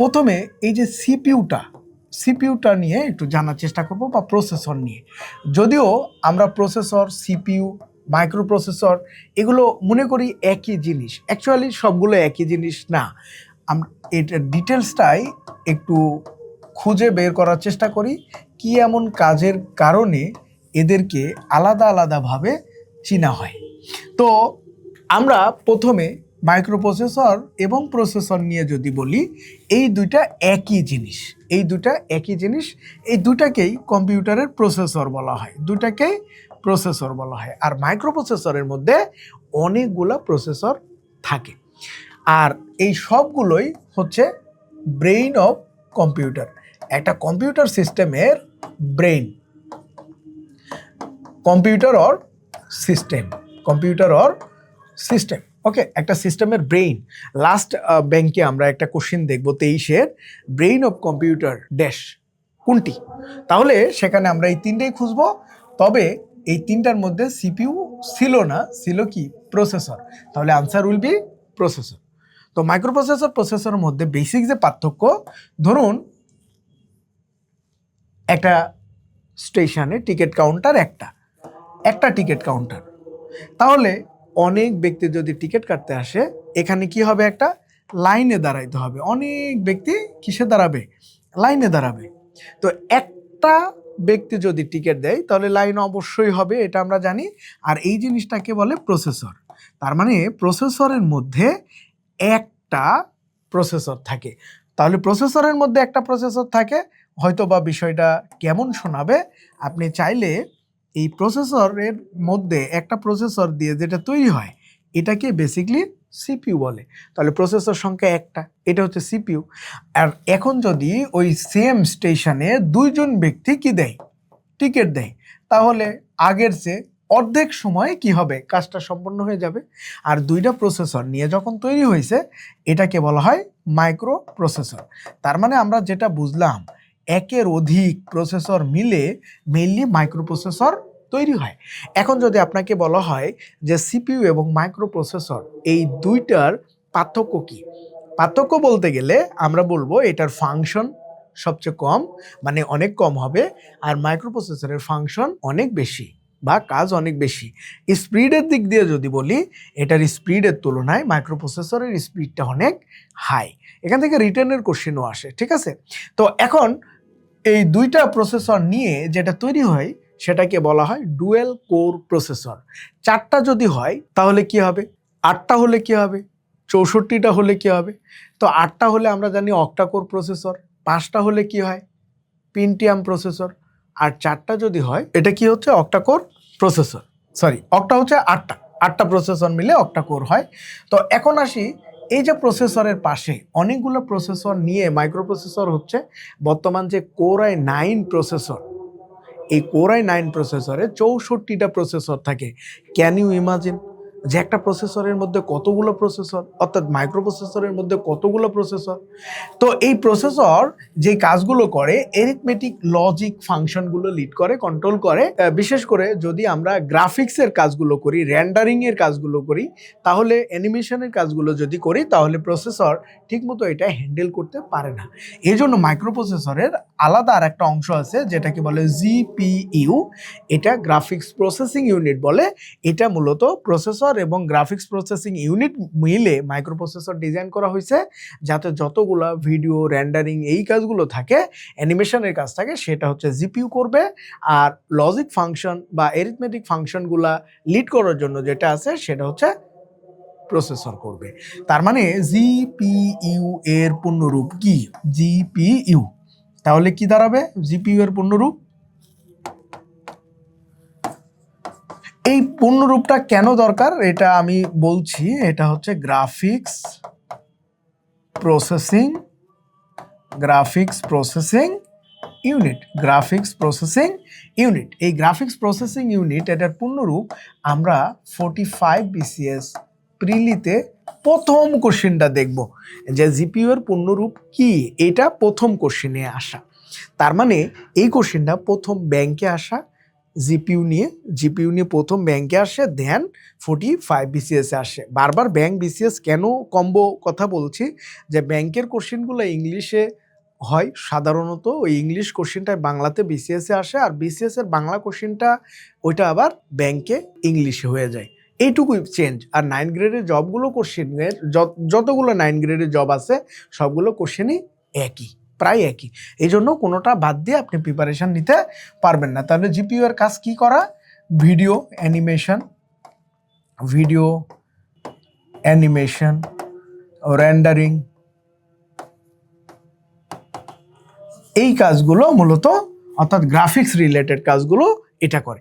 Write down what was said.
প্রথমে এই যে সিপিইউটা নিয়ে একটু জানার চেষ্টা করব, বা প্রসেসর নিয়ে। যদিও আমরা প্রসেসর, সিপিইউ, মাইক্রো প্রসেসর এগুলো মনে করি একই জিনিস, অ্যাকচুয়ালি সবগুলো একই জিনিস না। আমরা এটার ডিটেলসটাই একটু খুঁজে বের করার চেষ্টা করি, কি এমন কাজের কারণে এদেরকে আলাদা আলাদাভাবে চিনা হয়। তো আমরা প্রথমে মাইক্রো প্রসেসর এবং প্রসেসর নিয়ে যদি বলি, এই দুইটা একই জিনিস, এই দুটাকেই কম্পিউটারের প্রসেসর বলা হয়, আর মাইক্রো প্রসেসরের মধ্যে অনেকগুলো প্রসেসর থাকে, আর এই সবগুলোই হচ্ছে ব্রেইন অফ কম্পিউটার। একটা কম্পিউটার সিস্টেমের ব্রেইন, কম্পিউটার অর সিস্টেম, ওকে, একটা সিস্টেমের ব্রেইন। লাস্ট ব্যাংকে আমরা একটা কোশ্চেন দেখব 23-এর, ব্রেইন অফ কম্পিউটার ড্যাশ কোনটি? তাহলে সেখানে আমরা এই তিনটেই খুঁজবো। তবে এই তিনটার মধ্যে সিপিইউ ছিল না, ছিল কি? প্রসেসর। তাহলে আনসার উইল বি প্রসেসর। তো মাইক্রোপ্রসেসর প্রসেসরের মধ্যে বেসিক যে পার্থক্য, ধরুন একটা স্টেশনে টিকিট কাউন্টার, একটা টিকিট কাউন্টার, তাহলে অনেক ব্যক্তি যদি টিকিট কাটতে আসে, এখানে কি হবে? একটা লাইনে দাঁড়াইতে হবে। অনেক ব্যক্তি কিসে দাঁড়াবে? লাইনে দাঁড়াবে। তো একটা ব্যক্তি যদি টিকিট দেয় তাহলে লাইন অবশ্যই হবে, এটা আমরা জানি। আর এই জিনিসটাকে বলে প্রসেসর। তার মানে প্রসেসরের মধ্যে একটা প্রসেসর থাকে। তাহলে প্রসেসরের মধ্যে একটা প্রসেসর থাকে, হয়তো বা বিষয়টা কেমন শোনাবে, আপনি চাইলে এই প্রসেসরের মধ্যে একটা প্রসেসর দিয়ে যেটা তৈরি হয় এটাকে বেসিকলি সিপিইউ বলে। তাহলে প্রসেসর সংখ্যা একটা, এটা হচ্ছে সিপিইউ। আর এখন যদি ওই সেম স্টেশনে দুইজন ব্যক্তি কি দেয়? টিকিট দেয়, তাহলে আগের চেয়ে অর্ধেক সময় কি হবে? কাজটা সম্পন্ন হয়ে যাবে। আর দুইটা প্রসেসর নিয়ে যখন তৈরি হয়েছে, এটাকে বলা হয় মাইক্রো প্রসেসর। তার মানে আমরা যেটা বুঝলাম, একের অধিক প্রসেসর মিলে মেইনলি মাইক্রো প্রসেসর তৈরি হয়। এখন যদি আপনাকে বলা হয় যে সিপিইউ এবং মাইক্রো প্রসেসর এই দুইটার পার্থক্য কি? পার্থক্য বলতে গেলে আমরা বলবো এটার ফাংশন সবচেয়ে কম, মানে অনেক কম হবে, আর মাইক্রো প্রসেসরের ফাংশন অনেক বেশি বা কাজ অনেক বেশি। স্পিডের দিক দিয়ে যদি বলি, এটার স্পিডের তুলনায় মাইক্রো প্রসেসরের স্পিডটা অনেক হাই। এখান থেকে রিটার্নের কোশ্চেনও আসে, ঠিক আছে? তো এখন এই দুইটা প্রসেসর নিয়ে যেটা তৈরি হয় সেটাকে বলা হয় ডুয়েল কোর প্রসেসর। চারটা যদি হয় তাহলে কি হবে? আটটা হলে কি হবে? 64টা হলে কি হবে? তো আটটা হলে আমরা জানি অক্টা কোর প্রসেসর, পাঁচটা হলে কি হয়? পেন্টিয়াম প্রসেসর, আর চারটা যদি হয় এটা কি হচ্ছে? Octa core processor. Sorry, octa হচ্ছে আটটা প্রসেসর মিলে অক্টা কোর হয়। তো এখন আসি, এই যে প্রসেসরের পাশে অনেকগুলো প্রসেসর নিয়ে মাইক্রো প্রসেসর হচ্ছে বর্তমান যে কোর i9 প্রসেসর। এই কোর i9 প্রসেসরে 64টা প্রসেসর থাকে। ক্যান ইউ ইমাজিন যে একটা প্রসেসরের মধ্যে কতগুলো প্রসেসর, অর্থাৎ মাইক্রো প্রসেসরের মধ্যে কতগুলো প্রসেসর। তো এই প্রসেসর যে কাজগুলো করে, এরিথমেটিক লজিক ফাংশনগুলো লিড করে, কন্ট্রোল করে। বিশেষ করে যদি আমরা গ্রাফিক্সের কাজগুলো করি, র্যান্ডারিং এর কাজগুলো করি, তাহলে অ্যানিমেশনের কাজগুলো যদি করি, তাহলে প্রসেসর ঠিকমতো এটা হ্যান্ডেল করতে পারে না। এই জন্য মাইক্রো প্রসেসরের আলাদা আর একটা অংশ আছে যেটাকে বলে জিপিইউ। এটা গ্রাফিক্স প্রসেসিং ইউনিট বলে। এটা মূলত প্রসেসর এবং গ্রাফিক্স প্রসেসিং ইউনিট মিলে মাইক্রো প্রসেসর ডিজাইন করা হয়েছে, যাতে যতগুলো ভিডিও রেন্ডারিং এই কাজগুলো থাকে, অ্যানিমেশনের কাজ থাকে, সেটা হচ্ছে জিপিইউ করবে। আর লজিক ফাংশন বা অ্যারিথমেটিক ফাংশনগুলা লিড করার জন্য যেটা আছে সেটা হচ্ছে প্রসেসর করবে। তার মানে জিপিইউ এর পূর্ণরূপ কি? জিপিইউ। তাহলে কি দাঁড়াবে জিপিইউ এর পূর্ণরূপ? এই পূর্ণরূপটা কেন দরকার এটা আমি বলছি। এটা হচ্ছে গ্রাফিক্স প্রসেসিং ইউনিট। এই গ্রাফিক্স প্রসেসিং ইউনিট এটার পূর্ণরূপ আমরা 45 BCS প্রিলিতে প্রথম কোশ্চেনটা দেখব যে জিপিইউ এর পূর্ণরূপ কি। এটা প্রথম কোশ্চেনে আসা। তার মানে এই কোশ্চেনটা প্রথম ব্যাংকে আসা জিপিইউ নিয়ে প্রথম ব্যাংকে আসে, দেন 45 বিসিএসে আসে। বারবার ব্যাংক বিসিএস কেন কম্বো কথা বলছি, যে ব্যাংকের কোশ্চেনগুলো ইংলিশে হয় সাধারণত, ওই ইংলিশ কোশ্চেনটা বাংলাতে বিসিএসে আসে, আর বিসিএস এর বাংলা কোশ্চেনটা ওইটা আবার ব্যাংকে ইংলিশে হয়ে যায়, এইটুকুই চেঞ্জ। আর 9 গ্রেডের জবগুলো কোশ্চেনের যতগুলো 9 গ্রেডের জব আছে সবগুলো কোশ্চেনই একই, প্রায় একই। এই জন্য কোনোটা বাদ দিয়ে আপনি প্রিপারেশন নিতে পারবেন না। তাহলে জিপিইউ এর কাজ কি করা? ভিডিও অ্যানিমেশন, রেন্ডারিং, এই কাজগুলো মূলত, অর্থাৎ গ্রাফিক্স রিলেটেড কাজগুলো এটা করে।